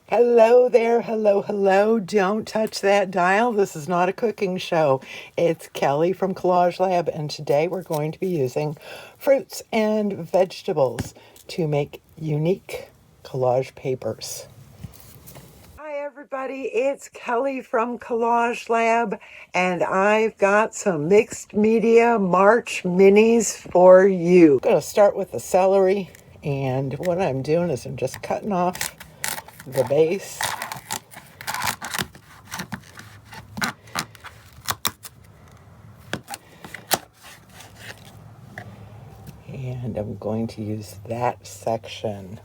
Hello there, hello, hello. Don't touch that dial. This is not a cooking show. It's Kelly from Collage-Lab, and today we're going to be using fruits and vegetables to make unique collage papers. Hi everybody, it's Kelly from Collage-Lab, and I've got some mixed media March minis for you. I'm going to start with the celery, and what I'm doing is I'm just cutting off the base. And I'm going to use that section.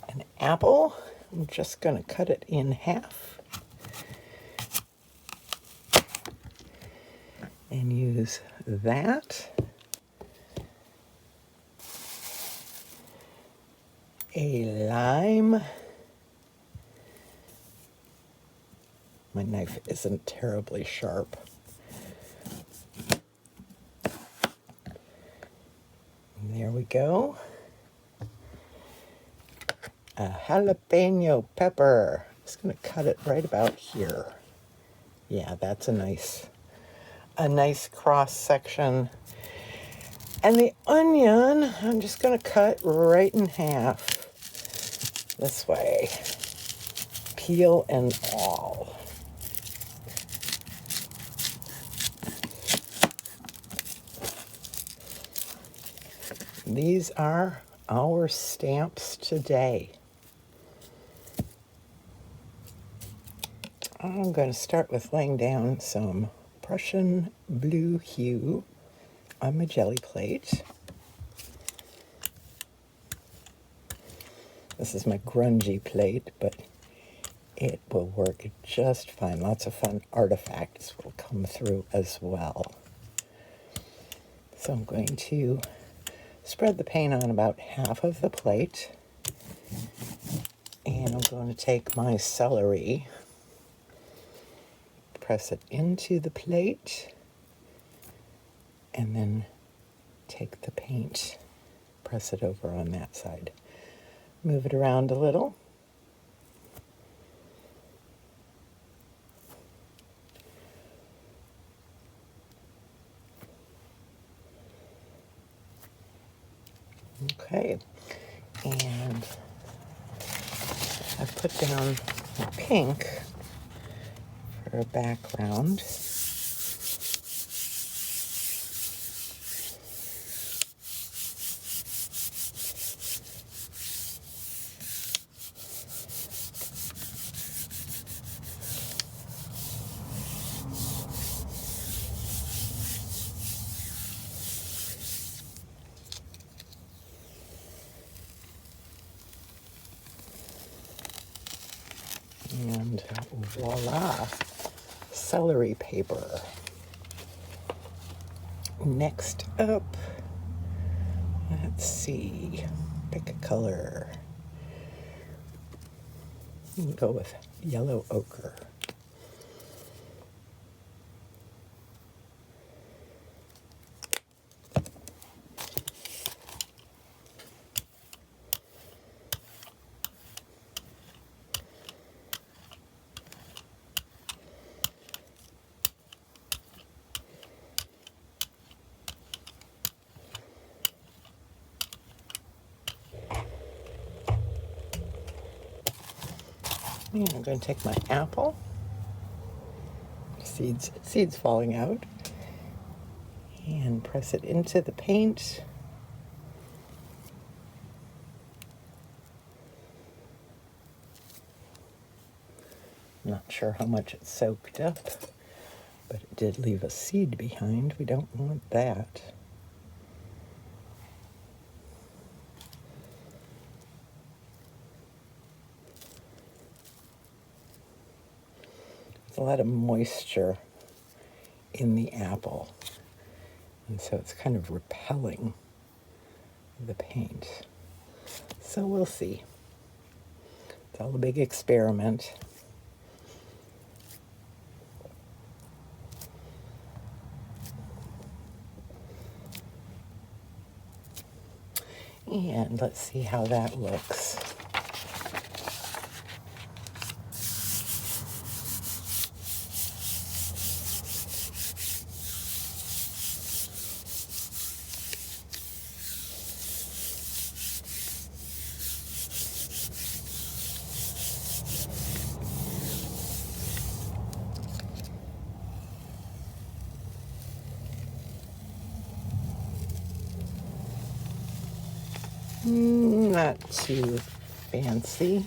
An apple, I'm just going to cut it in half and use that. A lime. My knife isn't terribly sharp. And there we go. A jalapeno pepper. I'm just going to cut it right about here. Yeah, that's a nice cross section. And the onion, I'm just going to cut right in half this way, peel and all. These are our stamps today. I'm going to start with laying down some Prussian blue hue on my jelly plate. This is my grungy plate, but it will work just fine. Lots of fun artifacts will come through as well. So I'm going to spread the paint on about half of the plate. And I'm going to take my celery, press it into the plate, and then take the paint, press it over on that side. Move it around a little. Okay, and I've put down pink for a background. And voila, celery paper. Next up, let's see, pick a color. We'll go with yellow ochre. And I'm going to take my apple, seeds falling out, and press it into the paint. Not sure how much it soaked up, but it did leave a seed behind. We don't want that. There's a lot of moisture in the apple, and so it's kind of repelling the paint. So we'll see. It's all a big experiment. And let's see how that looks. Not too fancy.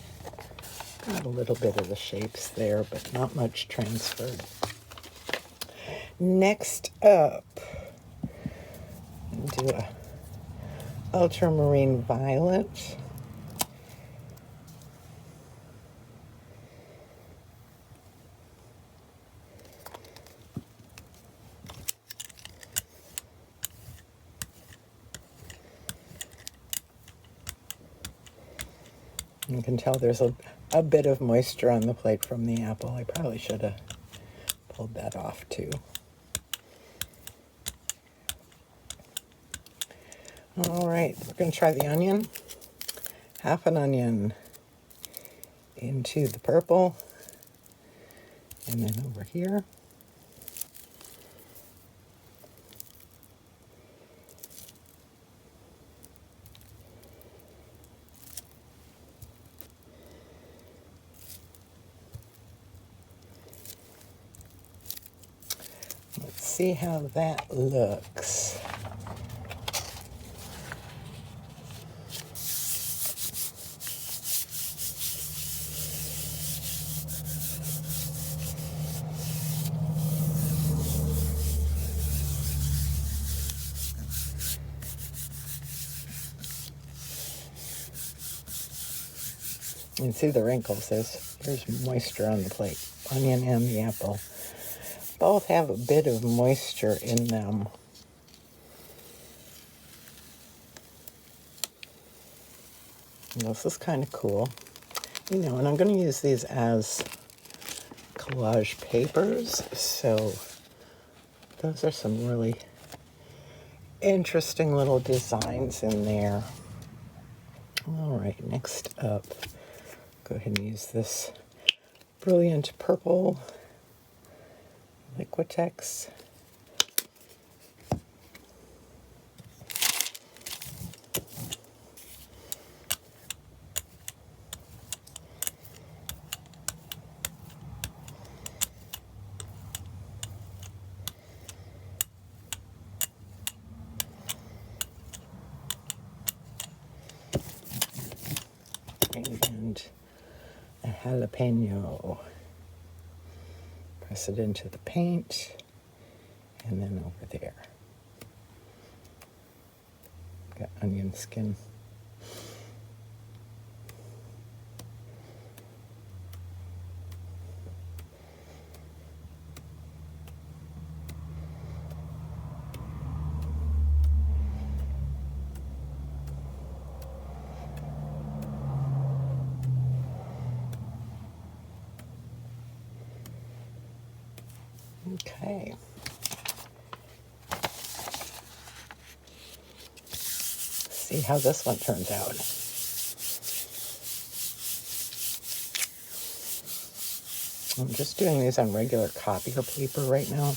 Got a little bit of the shapes there, but not much transferred. Next up, do a ultramarine violet. You can tell there's a bit of moisture on the plate from the apple. I probably should have pulled that off too. All right, we're going to try the onion. Half an onion into the purple, and then over here. Let's see how that looks. You can see the wrinkles. There's moisture on the plate. Onion and the apple both have a bit of moisture in them. And this is kind of cool. You know, and I'm going to use these as collage papers. So those are some really interesting little designs in there. All right, next up, go ahead and use this brilliant purple Liquitex. And a jalapeno. Press it into the paint, and then over there. Got onion skin. Okay. See how this one turns out. I'm just doing these on regular copier paper right now.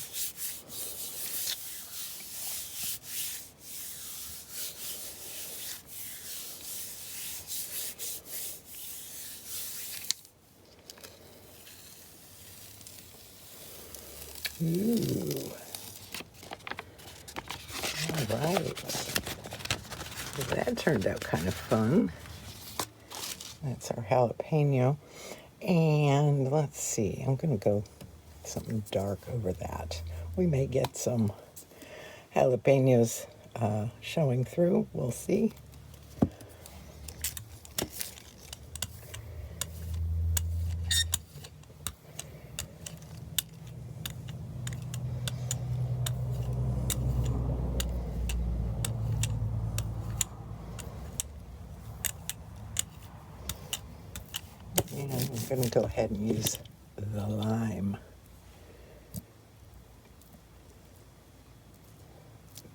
Ooh. All right. Well, that turned out kind of fun. That's our jalapeno. And let's see, I'm going to go something dark over that. We may get some jalapenos showing through. We'll see. And I'm going to go ahead and use the lime.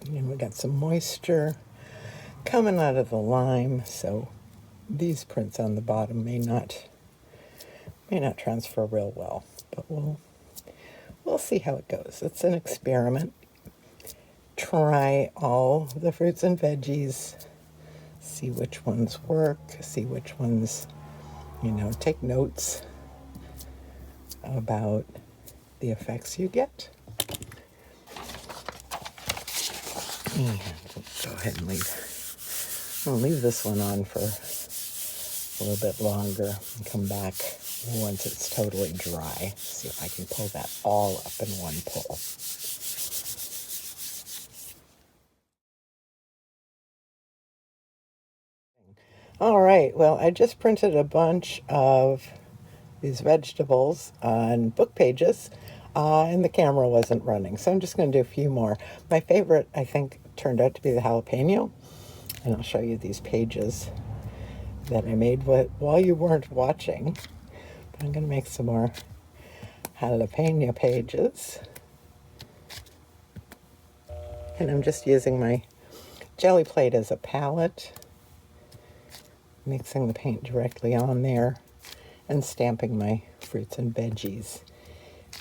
And we got some moisture coming out of the lime, so these prints on the bottom may not transfer real well, but we'll see how it goes. It's an experiment. Try all the fruits and veggies, see which ones work, see which ones, take notes about the effects you get. And we'll go ahead and I'll leave this one on for a little bit longer and come back once it's totally dry. See if I can pull that all up in one pull. All right, well, I just printed a bunch of these vegetables on book pages, and the camera wasn't running, so I'm just going to do a few more. My favorite, I think, turned out to be the jalapeno, and I'll show you these pages that I made while you weren't watching. But I'm going to make some more jalapeno pages, and I'm just using my jelly plate as a palette, mixing the paint directly on there and stamping my fruits and veggies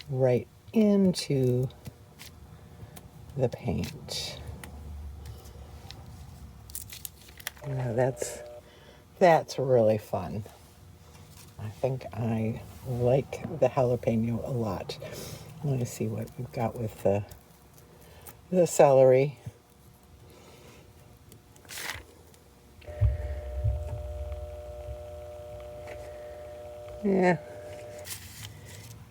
right into the paint. Now that's really fun. I think I like the jalapeno a lot. Let me see what we've got with the celery. Yeah,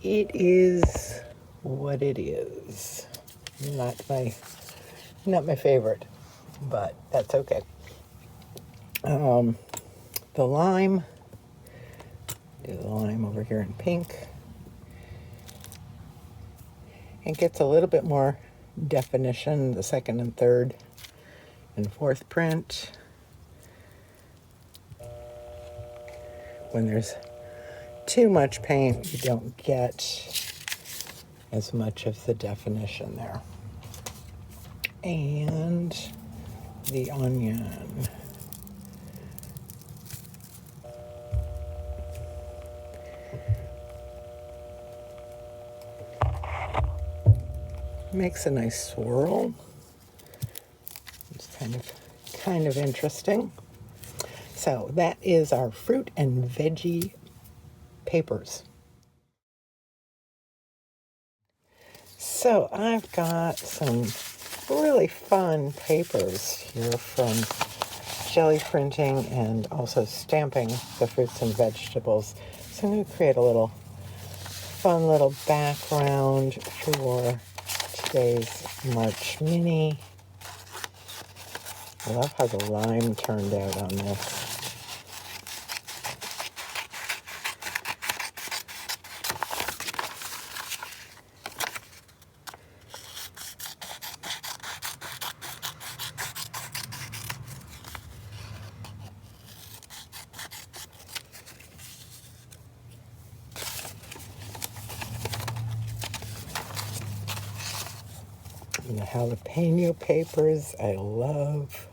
it is what it is. Not my favorite, but that's okay. The lime, do the lime over here in pink. It gets a little bit more definition, the second and third and fourth print. When there's too much paint, you don't get as much of the definition there. And the onion. Makes a nice swirl. It's kind of interesting. So that is our fruit and veggie papers. So I've got some really fun papers here from jelly printing and also stamping the fruits and vegetables. So I'm going to create a fun little background for today's March Mini. I love how the lime turned out on this. And the jalapeno papers, I love.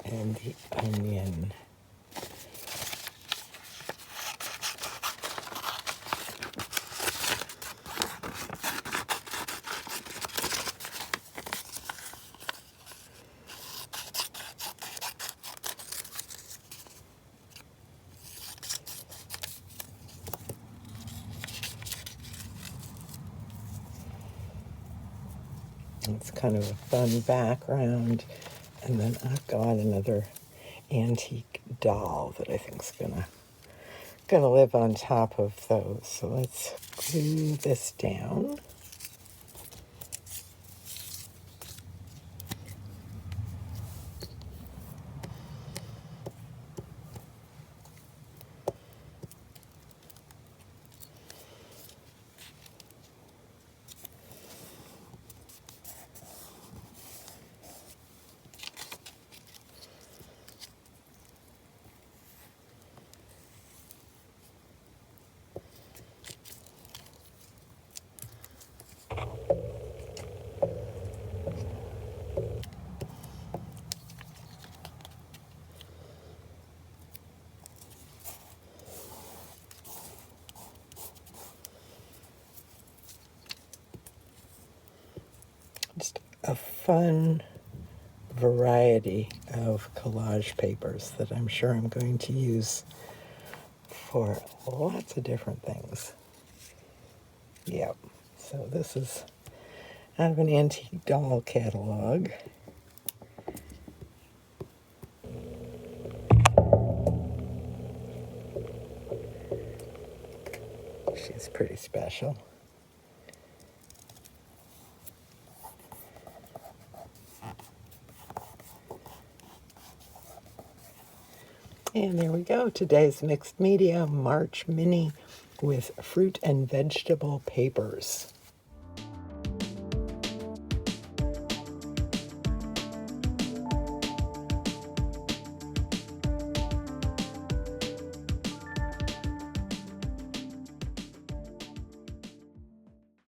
And the onion. It's kind of a fun background. And then I've got another antique doll that I think's gonna live on top of those. So let's glue this down. a fun variety of collage papers that I'm sure I'm going to use for lots of different things. Yep. So this is out of an antique doll catalog. She's pretty special. And there we go. Today's mixed media March mini with fruit and vegetable papers.